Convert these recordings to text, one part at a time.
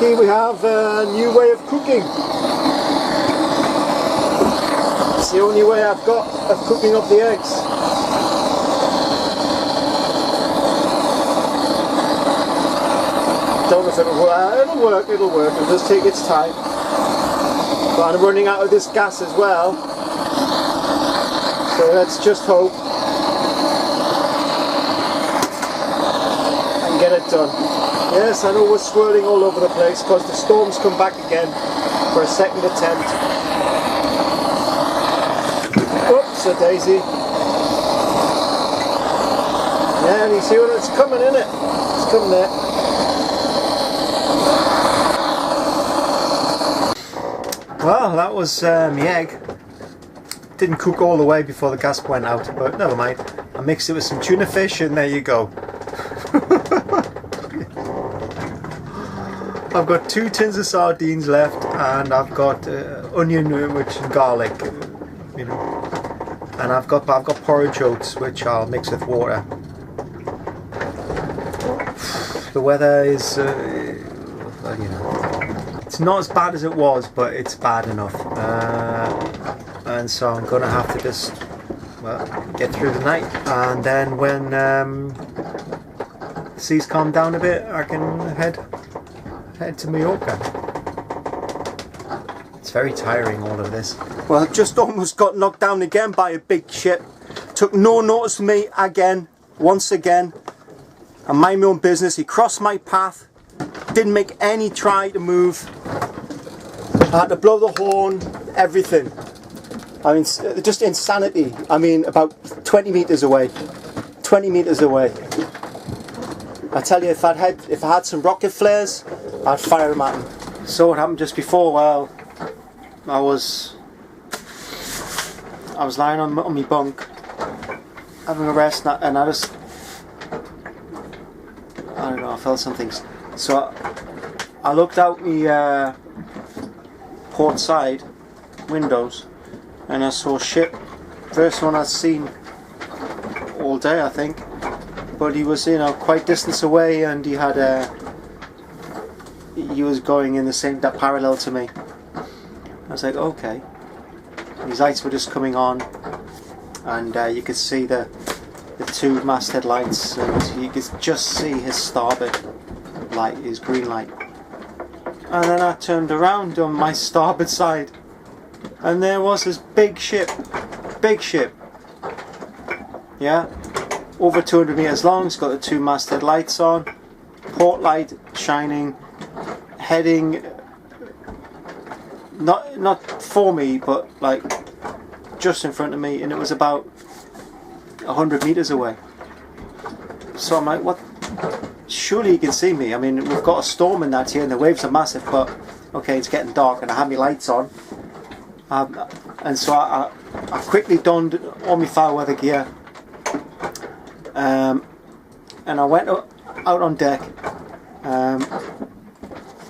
Here we have a new way of cooking. It's the only way I've got of cooking up the eggs. Don't know if it'll work. It'll work. It'll just take its time. But I'm running out of this gas as well. So let's just hope and get it done. Yes, I know we're swirling all over the place because the storm's come back again for a second attempt. Oops, a daisy. Yeah, you see what it's coming, in it? It's coming there. Well, that was my egg. Didn't cook all the way before the gas went out, but never mind. I mixed it with some tuna fish and there you go. I've got 2 tins of sardines left and I've got onion which and garlic, you know, and I've got porridge oats which I'll mix with water. The weather is, you know, it's not as bad as it was, but it's bad enough, and so I'm gonna have to just, well, get through the night, and then when the seas calm down a bit, I can head to Mallorca. It's very tiring, all of this. Well, I just almost got knocked down again by a big ship. Took no notice of me again, once again. I mind my own business. He crossed my path, didn't make any try to move. I had to blow the horn, everything. I mean, just insanity. I mean, about 20 meters away. 20 meters away. I tell you, if I had some rocket flares, I'd fire them at him. So what happened just before? Well, I was lying on my bunk, having a rest, and I don't know, I felt something. So I looked out the port side windows, and I saw a ship. First one I'd seen all day, I think. But he was, you know, quite distance away, and he was going in the same, that parallel to me. I was like, okay. His lights were just coming on, and you could see the 2 masthead lights, and you could just see his starboard light, his green light. And then I turned around on my starboard side, and there was this big ship, yeah, over 200 meters long. It's got the 2 masthead lights on, port light shining, heading not for me, but like just in front of me, and it was about 100 meters away. So I'm like, what? Surely you can see me. I mean, we've got a storm in that here, and the waves are massive, but okay, it's getting dark, and I have my lights on, and so I quickly donned all my foul weather gear, and I went out on deck,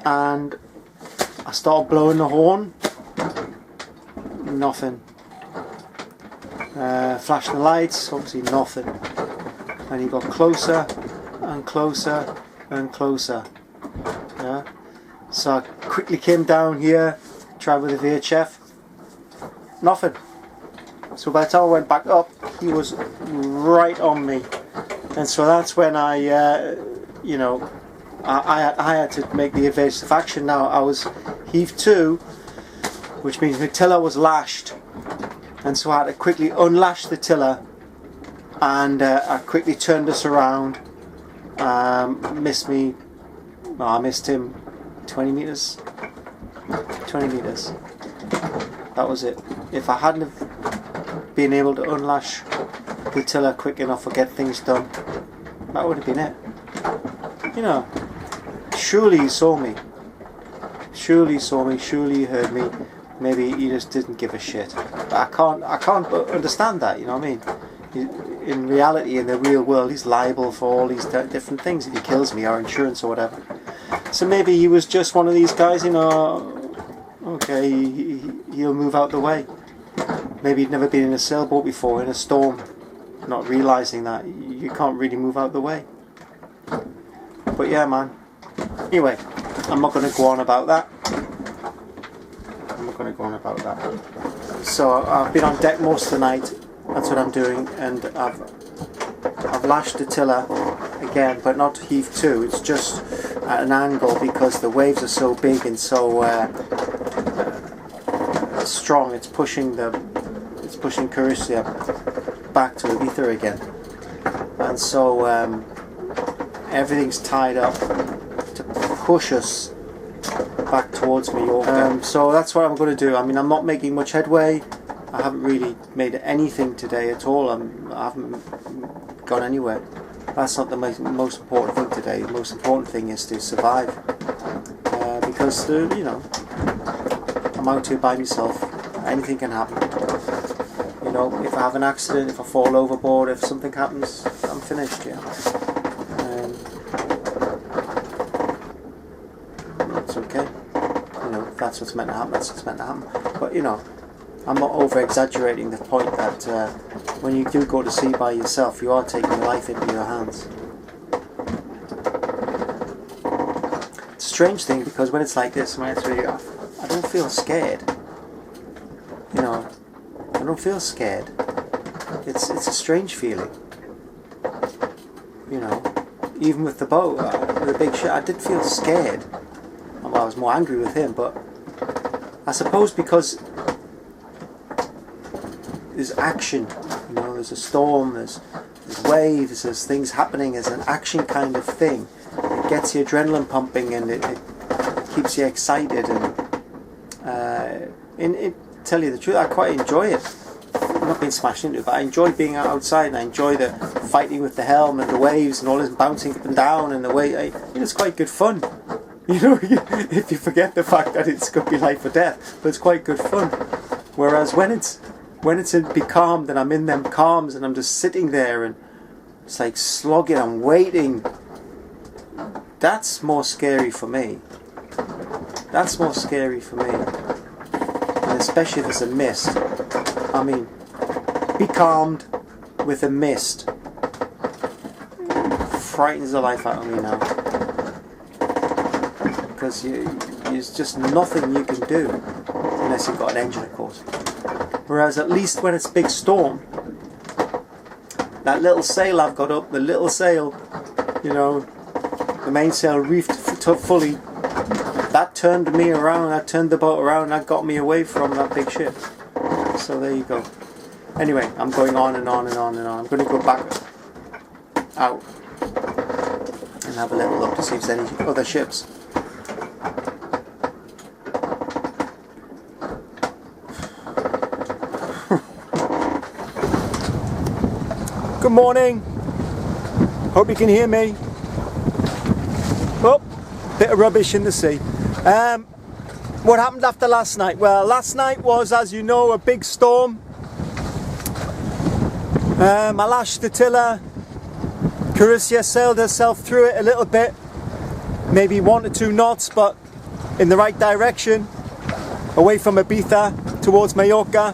and I started blowing the horn. Nothing. Flashing the lights, obviously nothing. And he got closer and closer and closer. Yeah. So I quickly came down here, tried with the VHF. Nothing. So by the time I went back up, he was right on me. And so that's when I, you know, I had to make the evasive action. Now I was heave to, which means the tiller was lashed, and so I had to quickly unlash the tiller, and I quickly turned us around. Missed me. Well, I missed him 20 meters. 20 meters. That was it. If I hadn't have been able to unlash the tiller quick enough or get things done, that would have been it. You know, surely he saw me. Surely he saw me. Surely he heard me. Maybe he just didn't give a shit. But I can't understand that. You know what I mean? In reality, in the real world, he's liable for all these different things if he kills me, or insurance or whatever. So maybe he was just one of these guys, you know. Okay, he'll move out the way. Maybe he'd never been in a sailboat before in a storm, not realising that you can't really move out the way. But yeah, man. Anyway, I'm not going to go on about that. So I've been on deck most of the night. That's what I'm doing, and I've lashed the tiller again, but not to heave to. It's just at an angle because the waves are so big and so strong. It's pushing Carussia back to Ibiza again, and so everything's tied up to push us back towards Mallorca. So that's what I'm going to do. I mean, I'm not making much headway. I haven't really made anything today at all. I haven't gone anywhere. That's not the most important thing today. The most important thing is to survive, because you know, I'm out here by myself. Anything can happen. You know, if I have an accident, if I fall overboard, if something happens, I'm finished. Yeah, it's okay. You know, if that's what's meant to happen, that's what's meant to happen. But you know, I'm not over-exaggerating the point that when you do go to sea by yourself, you are taking life into your hands. It's a strange thing, because when it's like this, when it's really off, I don't feel scared. You know, I don't feel scared. It's a strange feeling. You know, even with the boat, with the big ship, I did feel scared. Well, I was more angry with him, but I suppose because there's action, you know, there's a storm, there's waves, there's things happening, there's an action kind of thing. It gets your adrenaline pumping, and it keeps you excited, and tell you the truth, I quite enjoy it. I'm not being smashed into it, but I enjoy being outside, and I enjoy the fighting with the helm and the waves and all this bouncing up and down, and the way, it's quite good fun. You know, if you forget the fact that it's going to be life or death, but it's quite good fun. Whereas when it's becalmed and I'm in them calms and I'm just sitting there and it's like slogging, I'm waiting, that's more scary for me. That's more scary for me. And especially if there's a mist. I mean, becalmed with a mist frightens the life out of me now. Because there's just nothing you can do unless you've got an engine, of course. Whereas at least when it's big storm, that little sail I've got up, the little sail, you know, the mainsail reefed fully, that turned me around, that turned the boat around, that got me away from that big ship. So there you go. Anyway, I'm going on and on and on and on. I'm going to go back out and have a little look to see if there's any other ships. Good morning. Hope you can hear me. Oh, bit of rubbish in the sea. What happened after last night? Well, last night was, as you know, a big storm. I lashed the tiller. Carussia sailed herself through it a little bit, maybe 1 or 2 knots, but in the right direction, away from Ibiza towards Mallorca.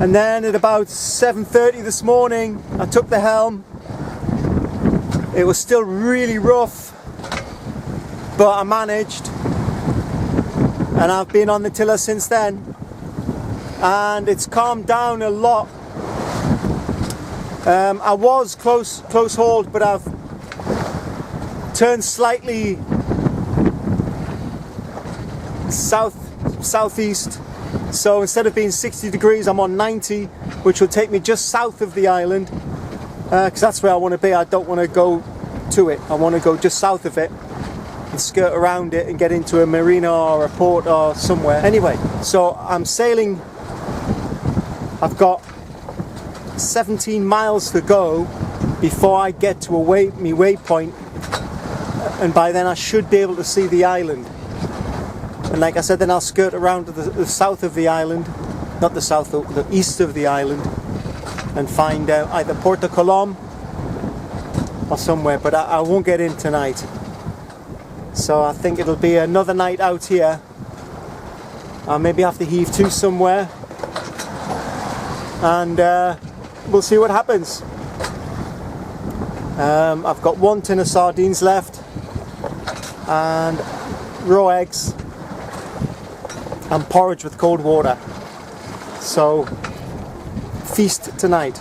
And then at about 7:30 this morning, I took the helm. It was still really rough, but I managed. And I've been on the tiller since then. And it's calmed down a lot. I was close hauled, but I've turned slightly southeast. So instead of being 60 degrees, I'm on 90, which will take me just south of the island, because that's where I want to be. I don't want to go to it. I want to go just south of it and skirt around it and get into a marina or a port or somewhere. Anyway, so I'm sailing. I've got 17 miles to go before I get to my waypoint, and by then I should be able to see the island. And like I said, then I'll skirt around to the south of the island, not the south, the east of the island, and find either Porto Colom or somewhere, but I won't get in tonight. So I think it'll be another night out here. I'll maybe have to heave to somewhere, and we'll see what happens. I've got 1 tin of sardines left. and raw eggs and porridge with cold water. So feast tonight.